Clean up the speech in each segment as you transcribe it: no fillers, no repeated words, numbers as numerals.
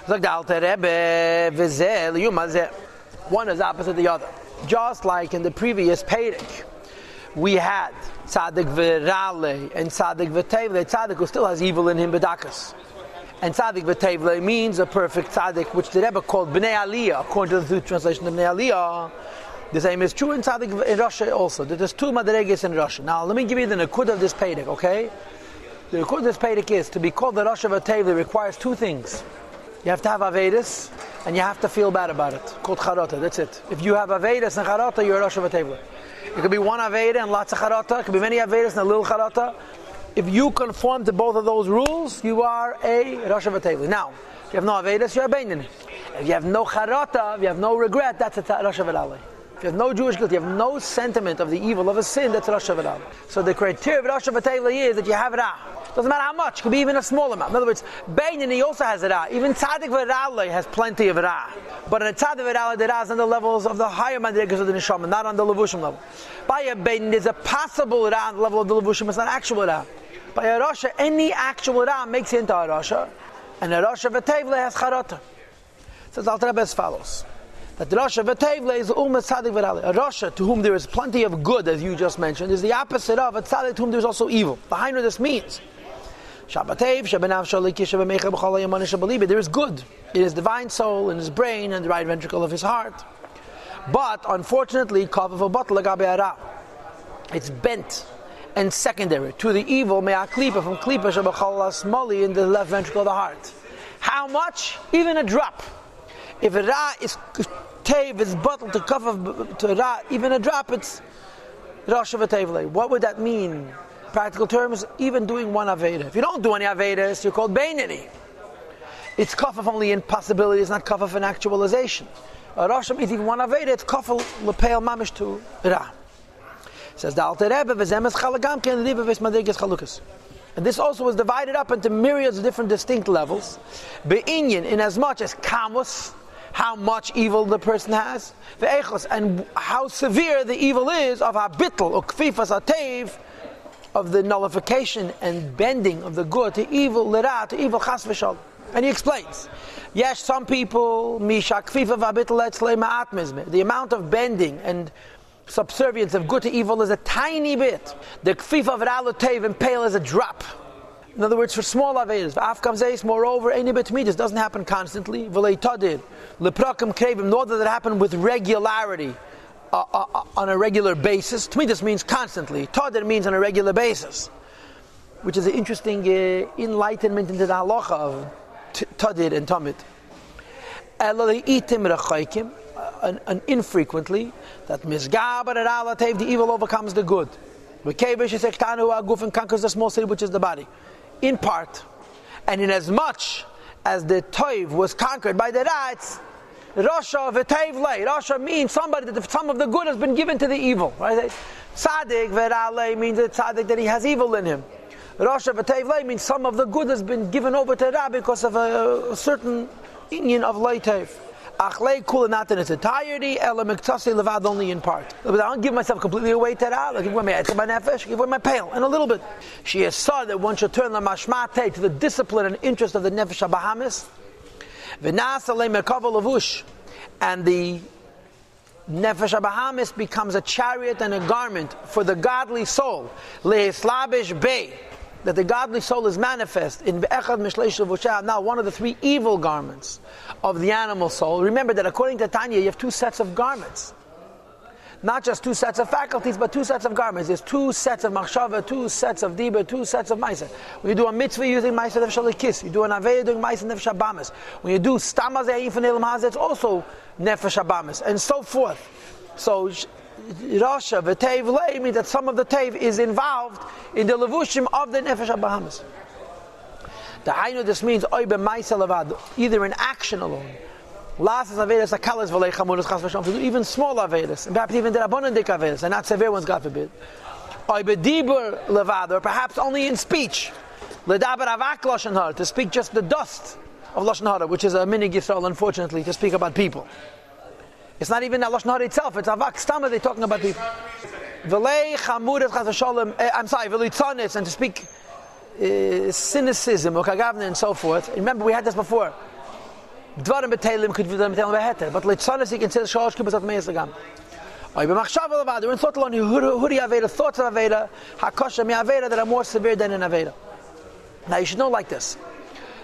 One is opposite the other. Just like in the previous Perek, we had Tzadik v'Rale and Tzadik v'Tevle. Tzadik who still has evil in him, B'dakas. And Tzadik v'Tevle means a perfect Tzadik, which the Rebbe called B'nei Aliyah, according to the translation of B'nei Aliyah. The same is true in Tzadik in Russia also. There's two Madreges in Russia. Now, let me give you the Nakud of this Perek, okay? The Nakud of this Perek is, to be called the Russia v'Tevle requires two things. You have to have Avedis, and you have to feel bad about it. Called Charata, that's it. If you have Avedis and Charata, you're a Russia v'Tevle. It could be one Aveda and lots of Charata. It could be many Avedas and a little Charata. If you conform to both of those rules, you are a Russia v'Tevle. Now, if you have no Avedas, you're a Beinin. If you have no Charata, if you have no regret, that's a Russia v'Tevle. If you have no Jewish guilt, you have no sentiment of the evil of a sin, that's Russia v'Tevle. So the criteria of Russia v'Tevle is that you have Ra. Doesn't matter how much, it could be even a small amount. In other words, Beinani also has a Ra. Even Tzadik v'Rale has plenty of Ra. But in a Tzadik v'Rale, the Ra is on the levels of the higher Madrigas of the Neshama, not on the Levushim level. By a Beinani, there's a possible Ra on the level of the Levushim, it's not actual Ra. By a Rasha, any actual Ra makes it into a Rasha, and a Rasha v'Tevle has Charata. Says Alter Rebbe as follows. That the Rasha v'Tevle is Umet Tzadik v'Rale. A Rasha to whom there is plenty of good, as you just mentioned, is the opposite of a Tzadik to whom there is also evil. Behind what this means. There is good in his divine soul, in his brain, and the right ventricle of his heart. But unfortunately, it's bent and secondary to the evil from klipa in the left ventricle of the heart. How much? Even a drop. If a ra is tev is bottled to cover to ra, even a drop, it's rasha v'tevle. What would that mean? Practical terms, even doing one Aveda. If you don't do any Avedas, you're called Beinani. It's kafaf only in possibility, it's not kafaf in actualization. Rasha means even one Aveda, it's kafaf lepeil mamish to Ra. Says the Alter Rebbe, v'zemes chalagam ken liba v'esmadriges chalukas. And this also was divided up into myriads of different distinct levels. Be'inyan, in as much as kamus, how much evil the person has, ve'echos, and how severe the evil is of habitl, or kfifas atev, of the nullification and bending of the good to evil, lera, to evil, chas v'shal. And he explains, yes, some people, the amount of bending and subservience of good to evil is a tiny bit. The kfif of ralotev and pale is a drop. In other words, for small avedas, moreover, any bit to me, this doesn't happen constantly. Nor does it happen with regularity. On a regular basis. Tmidus means constantly. Tadir means on a regular basis, which is an interesting enlightenment into the halacha of tadir and tamid. And infrequently, that the evil overcomes the good. And conquers the small city, which is the body. In part, and in as much as the toiv was conquered by the rats, Rasha v'Tevle. Rasha means somebody that some of the good has been given to the evil. Right? Tzadik v'Rale means a tzaddik that he has evil in him. Rasha v'Tevle means some of the good has been given over to Ra because of a certain union of Leitev. Achlei kula, not in its entirety, ela miktasi levad, only in part. But I don't give myself completely away to Ra. I give away my etzem, my nefesh, I give away my pale, and a little bit. She has saw that one should turn the mashmate to the discipline and interest of the nefesh habahamis. And the Nefesh HaBahamis becomes a chariot and a garment for the godly soul. That the godly soul is manifest in now one of the three evil garments of the animal soul. Remember that according to Tanya, you have two sets of garments. Not just two sets of faculties, but two sets of garments. There's two sets of machshava, two sets of dibur, two sets of ma'aser. When you do a mitzvah using ma'aser nefesh halikis, you do an avei doing ma'aser nefesh habamis. When you do stam hazeh yifan elam hazeh, it's also nefesh habamis, and so forth. So rasha v'tev lei means that some of the tev is involved in the levushim of the nefesh habahamis. The hainu, this means oy b'ma'aser levad, either in action alone. Last avedas akalas v'lei chamuras chas v'sham, to do even small avedas, and perhaps even the rabbanon avedas, and not severe ones, God forbid. Oy b'dibur levad, or perhaps only in speech. Ledaber avak lashon hara, to speak just the dust of lashon hara, which is a minig Yisrael, unfortunately, to speak about people. It's not even a lashon hara itself; it's avak stama. They're talking about people. V'lei chamuras chas v'shalom. I'm sorry, v'lei tzanis, and to speak cynicism or kagavna and so forth. Remember, we had this before. Dvarim betelim could be betelim beheter. But litzanis he can say shalosh kibbutz at meisagam. Oy b'machshava levad. We're in thought alone. Huri aveda, thoughts of aveda, hakosha mi aveda that are more severe than in aveda. Now you should know like this.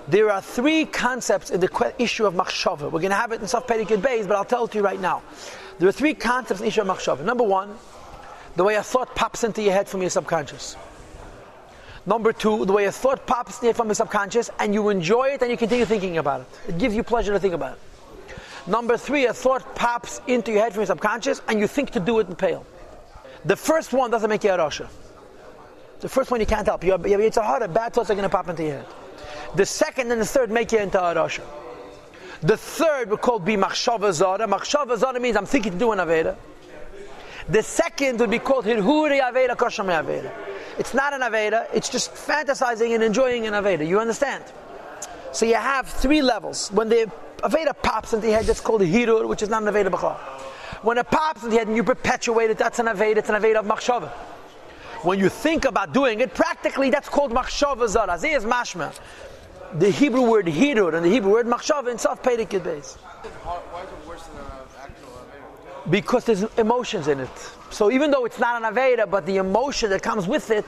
There are three concepts in the issue of machshava. We're going to have it in Saf Perikid Beis, but I'll tell it to you right now. There are three concepts in the issue of machshava. Number one, the way a thought pops into your head from your subconscious. Number two, the way a thought pops into your head from your subconscious and you enjoy it and you continue thinking about it. It gives you pleasure to think about it. Number three, a thought pops into your head from your subconscious and you think to do it in pale. The first one doesn't make you a rasha. The first one you can't help. It's a hard, bad thoughts are going to pop into your head. The second and the third make you into a rasha. The third would called be machshava zara. Machshava zara means I'm thinking to do an aveda. The second would be called hirhuri aveda kosham aveda. It's not an aveda, it's just fantasizing and enjoying an aveda. You understand? So you have three levels. When the aveda pops into your head, that's called a hirur, which is not an aveda b'chal. When it pops into your head and you perpetuate it, that's an aveda, it's an aveda of machshava. When you think about doing it, practically that's called machshava zara. Zeh is mashma. The Hebrew word hirur and the Hebrew word machshava in Saf Perikid Beis. Why is it worse than an actual aveda? Because there's emotions in it. So even though it's not an aveda, but the emotion that comes with it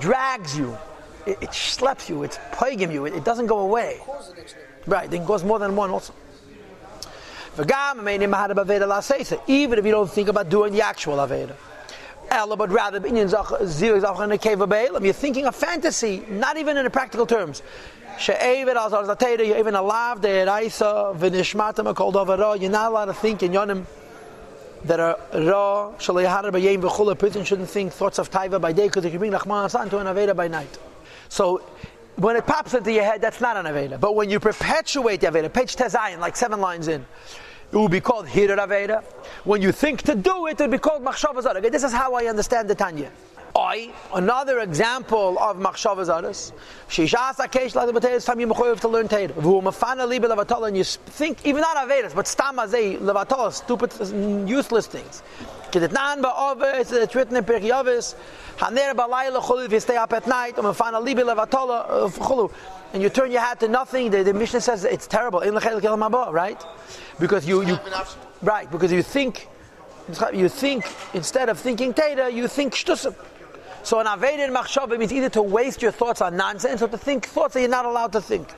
drags you. It slaps you. It's plaguing you. It doesn't go away. Right, it goes more than one also. Even if you don't think about doing the actual aveda. But rather, you're thinking of fantasy, not even in the practical terms. You're not allowed to think in yonim that are raw. A person shouldn't think thoughts of taiva by day because it can bring Nachman to an aveda by night. So when it pops into your head, that's not an aveda. But when you perpetuate the aveda, page tezayin, like 7 lines in, it will be called hirur aveda. When you think to do it, it will be called machshava zara. Okay, this is how I understand the Tanya. Another example of machshava zaras. Time you to learn Teira. And you think, even not avedas, but stam azay levatol, stupid, useless things. It's written in Pirkei Avos. Haner balayla chulu. If you stay up at night, and you turn your hat to nothing, the Mishnah says it's terrible. Right? Because you think instead of thinking Teira, you think shtusim. So an aveda in machshava means either to waste your thoughts on nonsense or to think thoughts that you're not allowed to think.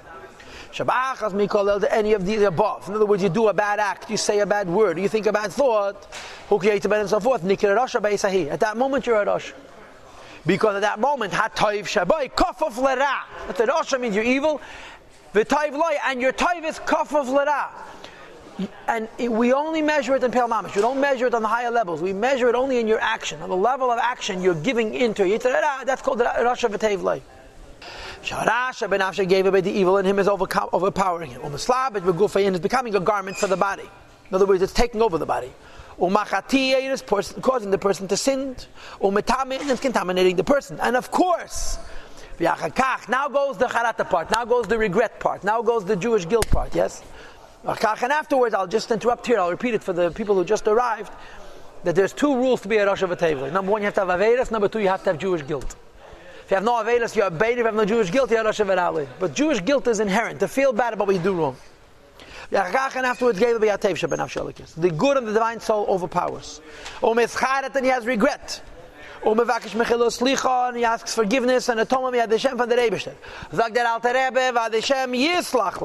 Shabachas mikol any of the above. In other words, you do a bad act, you say a bad word, you think a bad thought, who creates a bad and so forth. Nikir rasha beisahi. At that moment you're a rasha. Because at that moment, hatoiv shabai kafaf lera. That's what rasha means. You're evil. V'toiv loy, and your toiv is kafaf lera. And we only measure it in Pale Mamish. We don't measure it on the higher levels. We measure it only in your action. On the level of action you're giving into. That's called Rasha V'Tev Lei. Rasha Ben Afsha gave away the evil in him is overpowering him. And is becoming a garment for the body. In other words, it's taking over the body. It is causing the person to sin. And it's contaminating the person. And of course, now goes the charata part. Now goes the regret part. Now goes the Jewish guilt part. Yes? And afterwards, I'll just interrupt here. I'll repeat it for the people who just arrived. That there's 2 rules to be a Rosh Hashanah. Number 1, you have to have Avedas. Number 2, you have to have Jewish guilt. If you have no Avedas, you're a Beit. If you have no Jewish guilt, you're a Rosh Hashanah. But Jewish guilt is inherent. To feel bad about what you do wrong. And afterwards, the good of the divine soul overpowers. And he has regret. And he asks forgiveness and atonement from the Rebbe.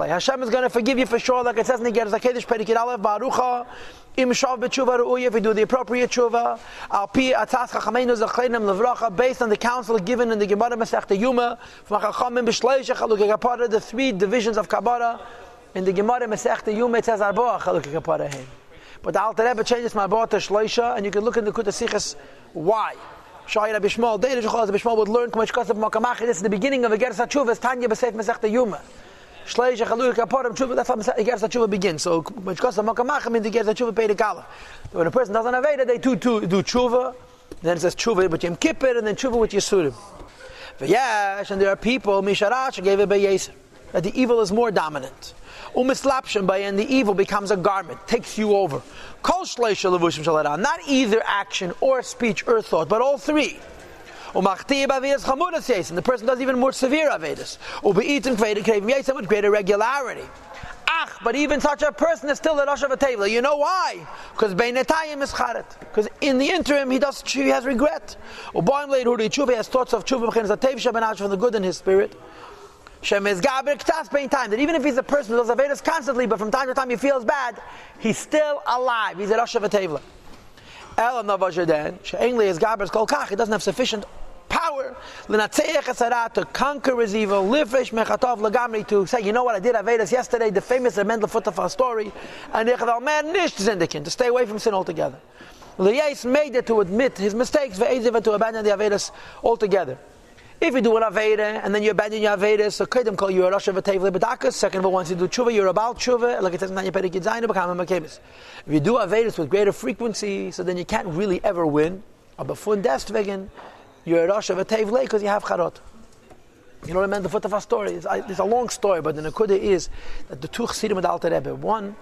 Hashem is going to forgive you for sure, like it says in the Gerz HaKedesh Perikid Aleph, Barucha im shav b'tshuva ru'uya, if you do the appropriate tshuva, al pi atzas chachamenu zachreinim levracha, based on the counsel given in the Gemara Masechta Yuma, from Chachamim b'shleisha chalukei kapara, the 3 divisions of Kabbalah. In the Gemara Masechta Yuma it says arboa chalukei kapara heim. But the Alter Rebbe changes from arboa to shleisha, and you can look in the Kutei Sichos why. Shai Rabbi Shmuel, Deir Rabbi Shmuel would learn K'mach Kosav Makamachi. This is the beginning of the Gerz HaTshuva. Tanya b'Seif Masechta Yuma. Shleish Chaluk Kaporim Tshuva. That's how the Gerz HaTshuva begins. So K'mach Kosav Makamachi means the Gerz HaTshuva Perek Aleph. When a person doesn't have Aveda, they do Tshuva. Then it says Tshuva with Yom Kippur, and then Tshuva with Yisurim. V'yash, and there are people Misharash gave it by Yeser, that the evil is more dominant. And the evil becomes a garment, takes you over. Not either action or speech or thought, but all 3. And the person does even more severe Avedas. With greater regularity. but even such a person is still a Rosh Tevla. You know why? Because Beinatayim is charet. Because in the interim he has regret. Uboim leid he has thoughts of tshuva from the good in his spirit. That even if he's a person who does Avedas constantly, but from time to time he feels bad, he's still alive. He's a Rosh Tevla. He doesn't have sufficient power to conquer his evil, to say, you know what, I did Avedas yesterday, the famous Mendel Futafar story, and to stay away from sin altogether. Liyais made it to admit his mistakes, to abandon the Avedas altogether. If you do an Aveda and then you abandon your Avedas, so Kedem call you a Rosh Tevla B'dakas. Second of all, once you do Tshuva, you're about Tshuva, like it says in Tanya Perek Yitzayin, become a Makemis. If you do Avedas with greater frequency, so then you can't really ever win. Aber von deswegen, you're a Rosh Tevla because you have Charot. You know what I meant? The foot of our story. It's a long story, but the Nekuda is that the two Chassidim with the Alter Rebbe. One,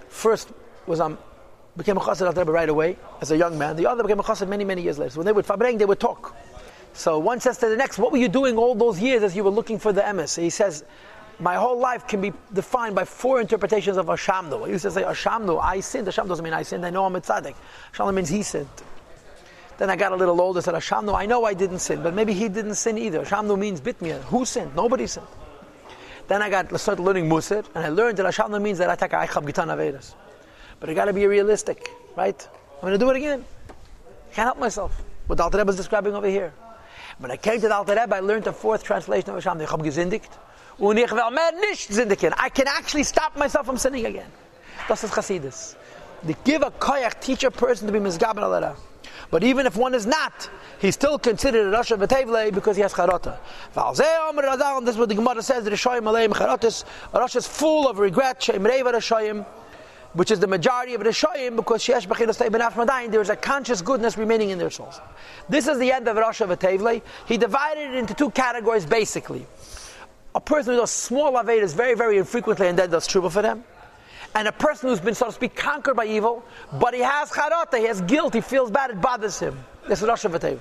first was became a Chassid Alter Rebbe right away as a young man. The other became a Chassid many years later. So when they would fabreng, they would talk. So one says to the next, what were you doing all those years as you were looking for the emes? He says, my whole life can be defined by 4 interpretations of Ashamnu. I used to say, Ashamnu, I sinned. Asham doesn't mean I sinned. I know I'm a tzaddik. Ashamnu means he sinned. Then I got a little older, said, Ashamnu, I know I didn't sin, but maybe he didn't sin either. Ashamnu means bitmiyah. Who sinned? Nobody sinned. Then I started learning Musar, and I learned that Ashamnu means that I take Aichab Gitan Avedas. But I got to be realistic, right? I'm going to do it again. Can't help myself. What the Alter Rebbe is describing over here. When I came to the Alter Rebbe, I learned the 4th translation of Hashem. Ich hab gesindigt. Und ich will mehr nicht sindigen. I can actually stop myself from sinning again. Das ist Chassidus. They give a koyach, teach a person to be mizgaben alara. But even if one is not, he's still considered a Rosh Tevla because he has charota. This is what the Gemara says, the Rishoyim aleim charotis. A Rosh is full of regret, sheim reiva Rishoyim, which is the majority of Rishoyim, because there is a conscious goodness remaining in their souls. This is the end of Rosh Tevla. He divided it into 2 categories basically. A person who does small Avedas very infrequently and then does tshuva for them. And a person who's been, so to speak, conquered by evil, but he has charata, he has guilt, he feels bad, it bothers him. This is Rosh Tevla.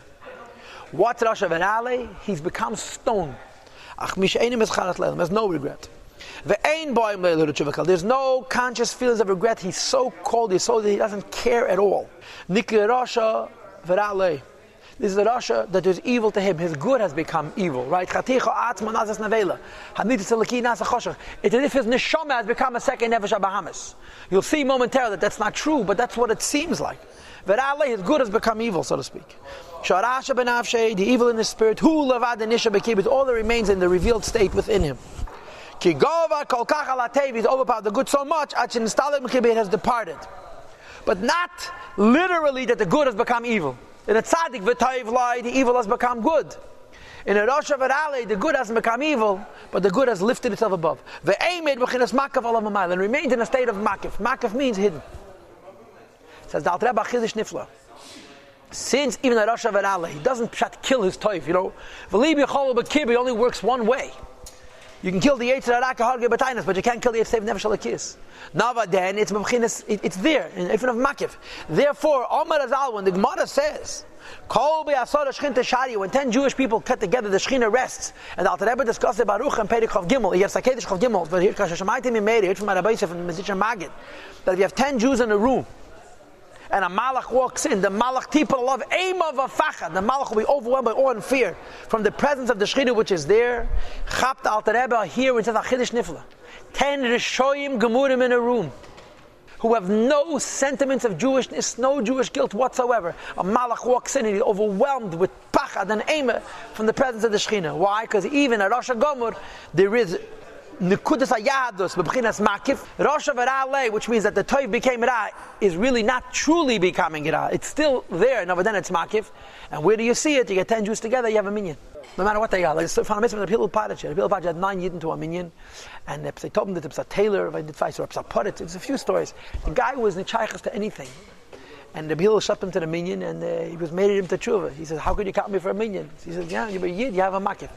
What's Rosh Tevla? He's become stone. There's no regret. There's no conscious feelings of regret. He's so cold, he doesn't care at all. This is a Rasha that is evil to him. His good has become evil, right? It is as if his neshama has become a second nefesh Bahamas. You'll see momentarily that that's not true, but that's what it seems like. His good has become evil, so to speak. The evil in his spirit, all that remains in the revealed state within him. He's overpowered the good so much, it has departed. But not literally that the good has become evil. In a tzaddik v'tayv the evil has become good. In a Rosh Hashanah, the good hasn't become evil, but the good has lifted itself above. And remains in a state of makif. Makif means hidden. Says the Alter Rebbe Chiddush Nifla. Since even a Rosh Hashanah, he doesn't kill his toif, you know. He only works one way. You can kill the Yetzer Hara Harge B'tainas, but you can't kill the Yetzer Nefesh Alakis. Nava then it's there in front of Makif. Therefore, Omar Azal, when the Gemara says, when 10 Jewish people cut together, the Shechina rests, and the Alter Rebbe discussed the Baruch and Perek Chav Gimel. Yes, Sakedish Chav Gimel. But here, Kashashamaytim Yimeri, here from Rabbi Yosef and Mezitcha Magid, that if you have 10 Jews in a room, and a malach walks in, the malach people love Eima v'fachad. The malach will be overwhelmed by awe and fear from the presence of the Shechina which is there. Chap the Alter Rebbe here in Chiddush Nifla. 10 Rishoyim Gemurim in a room who have no sentiments of Jewishness, no Jewish guilt whatsoever. A malach walks in and he's overwhelmed with pachad and Eima from the presence of the Shechina. Why? Because even at Rosh Gomor there is Nekudas Hayadus, B'chinas Makif, Rosh Hashanah, which means that the Toiv became Ra, is really not truly becoming Ra. It's still there, and over then it's Makif. And where do you see it? You get 10 Jews together, you have a minyan. No matter what they are. Like, found a mitzvah in the Pilul Padach. The Pilul Padach had 9 Yidden to a minyan. And they told him that it's a tailor, or it's a potter. It's a few stories. The guy was nichaychas to anything. And the Pilul shut him to the minyan, and he was made him to tshuva. He said, how could you count me for a minyan? He said, yeah, you're a Yid, you have a Makif.